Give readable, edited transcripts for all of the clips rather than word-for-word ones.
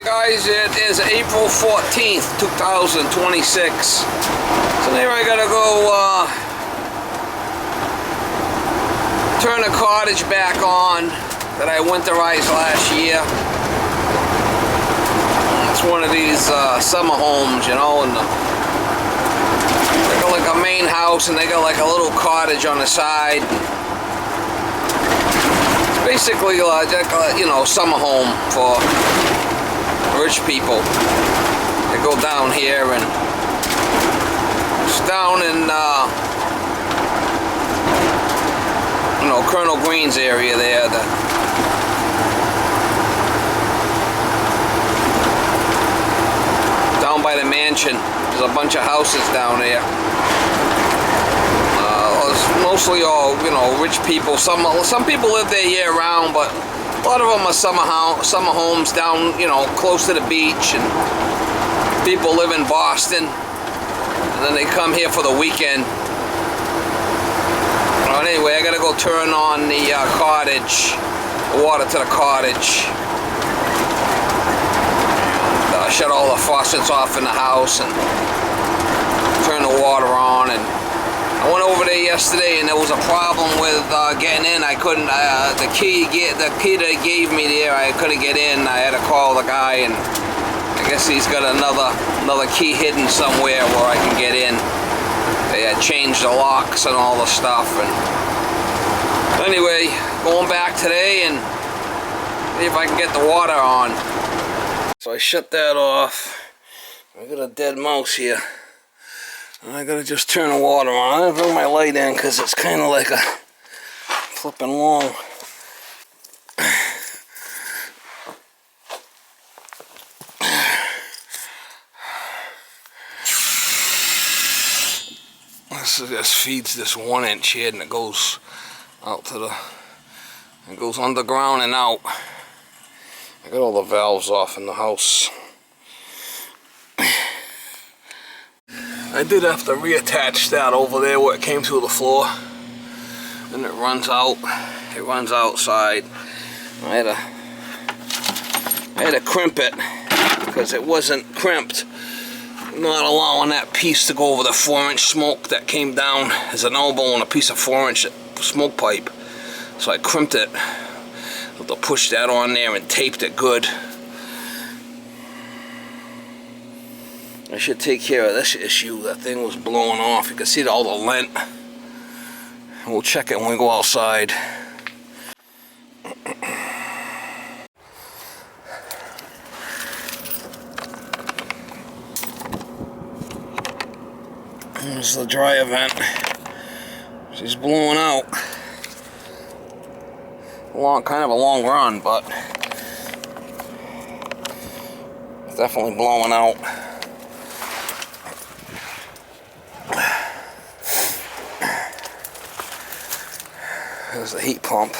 Guys, it is April 14th, 2026. So there I gotta go turn the cottage back on that I winterized last year. It's one of these summer homes, you know, and they got like a main house and they got like a little cottage on the side. It's basically like, you know, summer home for rich people. They go down here, and it's down in you know, Colonel Green's area there. Down by the mansion, there's a bunch of houses down there. It's mostly all, you know, rich people. Some people live there year round, but a lot of them are summer homes down, you know, close to the beach, and people live in Boston, and then they come here for the weekend. But anyway, I gotta go turn on the cottage, water to the cottage, and shut all the faucets off in the house and turn the water on. And I went over there yesterday, and there was a problem with getting in. I couldn't. The key that he gave me there, I couldn't get in. I had to call the guy, and I guess he's got another key hidden somewhere where I can get in. They had changed the locks and all the stuff. And anyway, going back today and see if I can get the water on. So I shut that off. I got a dead mouse here. I gotta just turn the water on. I didn't bring my light in because it's kind of like a flipping long. This just feeds this 1-inch head, and it goes out to it goes underground and out. I got all the valves off in the house. I did have to reattach that over there where it came through the floor, and it runs out. It runs outside. I had to crimp it because it wasn't crimped, not allowing that piece to go over the 4-inch smoke that came down as an elbow on a piece of 4-inch smoke pipe. So I crimped it. I had to push that on there and taped it good. I should take care of this issue. That thing was blowing off. You can see all the lint. We'll check it when we go outside. There's the dryer vent. She's blowing out. Kind of a long run, but it's definitely blowing out. There's the heat pump.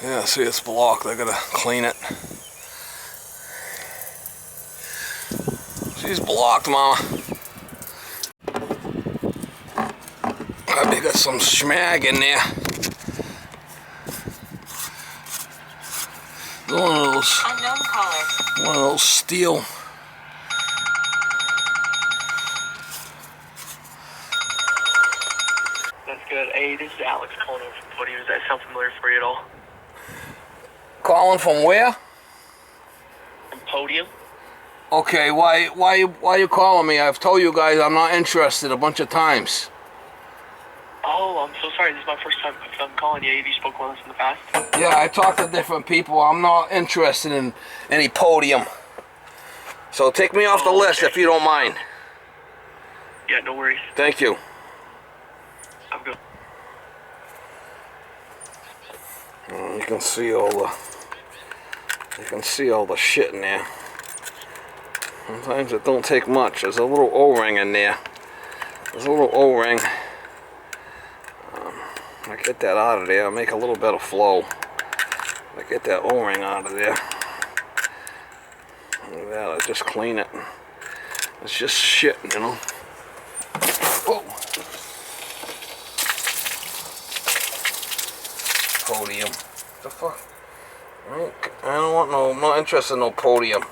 Yeah, see, it's blocked. I gotta clean it. She's blocked, Mama. They got some schmag in there. One of those steel. That's good. Hey, this is Alex calling over from Cottage. Does that sound familiar for you at all? Calling from where? From Podium. Okay, why you calling me? I've told you guys I'm not interested a bunch of times. Oh, I'm so sorry. This is my first time I'm calling you. Have you spoken with us in the past? Yeah, I talked to different people. I'm not interested in any Podium. So take me off the list if you don't mind. Yeah, no worries. Thank you. I'm good. You can see all the shit in there. Sometimes it don't take much. There's a little O-ring in there. There's a little O-ring. I get that out of there. Make a little bit of flow. I get that O-ring out of there. Like that, I just clean it. It's just shit, you know. Whoa. Podium. The fuck? I don't want no. I'm not interested in no podium.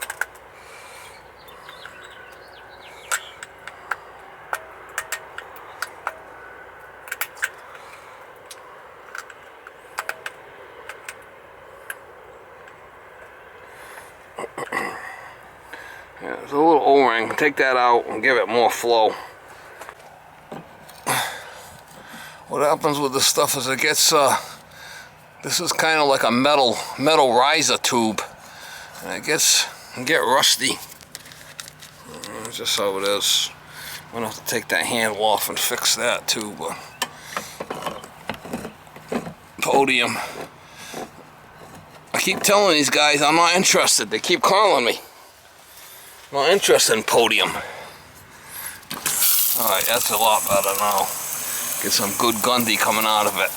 Yeah, there's a little O-ring. Take that out and give it more flow. What happens with this stuff is it gets this is kind of like a metal riser tube, and it can get rusty. That's just how it is. I'm gonna have to take that handle off and fix that too. But podium. I keep telling these guys I'm not interested. They keep calling me. I'm not interested in podium. Alright, that's a lot better now. Get some good Gundy coming out of it.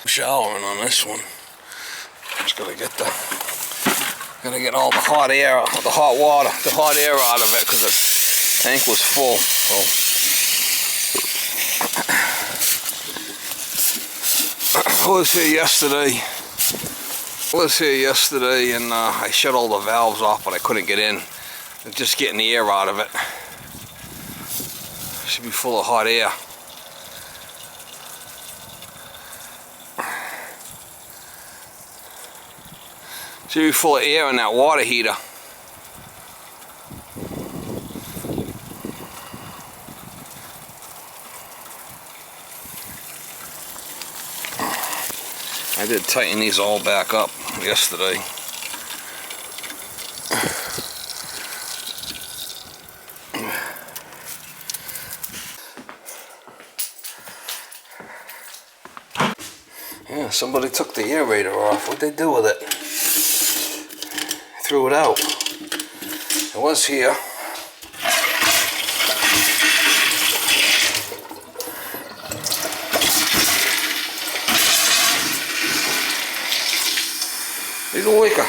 Showering on this one. Just gotta get all the hot air, the hot water, the hot air out of it because the tank was full. I was here yesterday and I shut all the valves off, but I couldn't get in. Just getting the air out of it. Should be full of hot air. Should be full of air in that water heater. I did tighten these all back up yesterday. Yeah, somebody took the aerator off. What'd they do with it? Threw it out. It was here. Little wicker.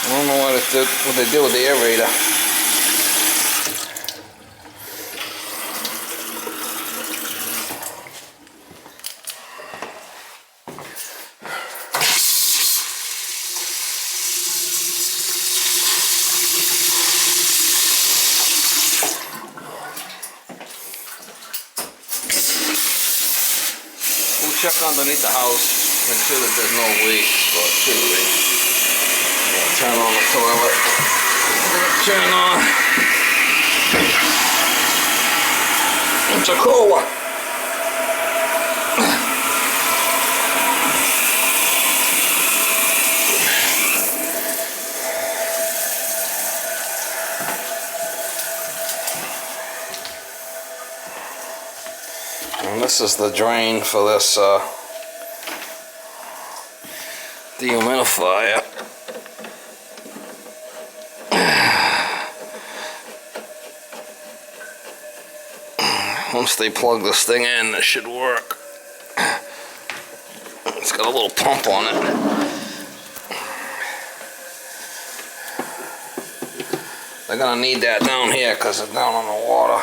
I don't know what they did with the aerator. Check underneath the house, make sure that there's no leaks, but it should be. Turn on the toilet. Turn on. It's a cooler. And this is the drain for this dehumidifier. Once they plug this thing in, it should work. It's got a little pump on it. They're gonna need that down here because they're down on the water.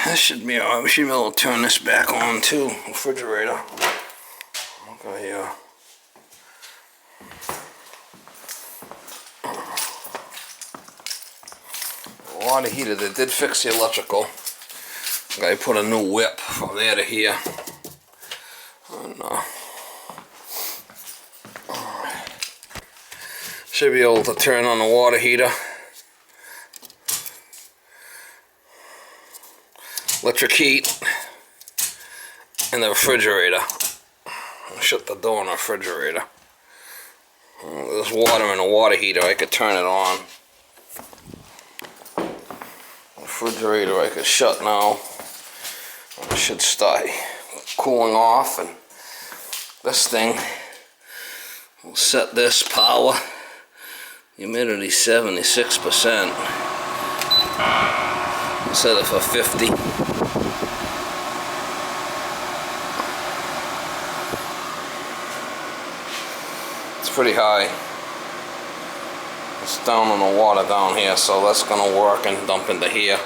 This should be alright. We should be able to turn this back on too. Refrigerator. Okay, here. Water heater. They did fix the electrical. I put a new whip from there to here. And, should be able to turn on the water heater. Electric heat and the refrigerator. I'll shut the door on the refrigerator. There's water in the water heater. I could turn it on. refrigerator I could shut now. It should start cooling off, and this thing will set this power. Humidity 76%. I'll set it for 50. It's pretty high. It's down on the water down here, so that's gonna work and dump into here.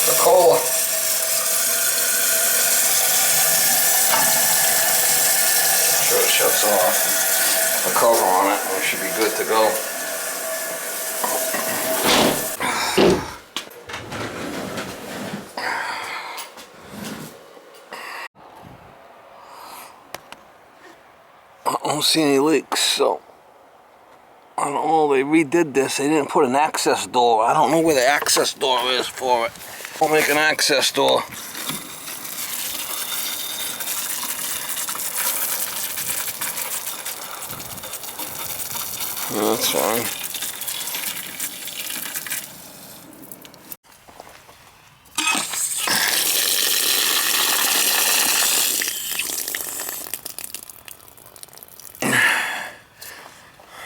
The cola. Sure it shuts off. The cover on it, and it should be good to go. I don't see any leaks, so I don't know. They redid this. They didn't put an access door. I don't know where the access door is for it. I'll make an access door. Yeah, that's fine.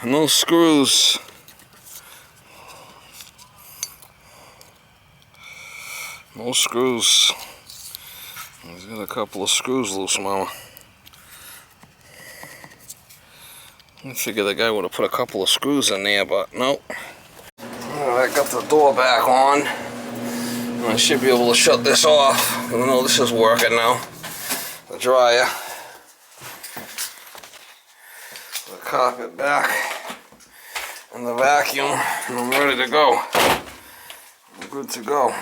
No screws. No screws. He's got a couple of screws loose, Mama. I figured the guy would have put a couple of screws in there, but nope. Alright, I got the door back on. And I should be able to shut this off. I know this is working now. The dryer. The carpet back. And the vacuum. And I'm ready to go. I'm good to go.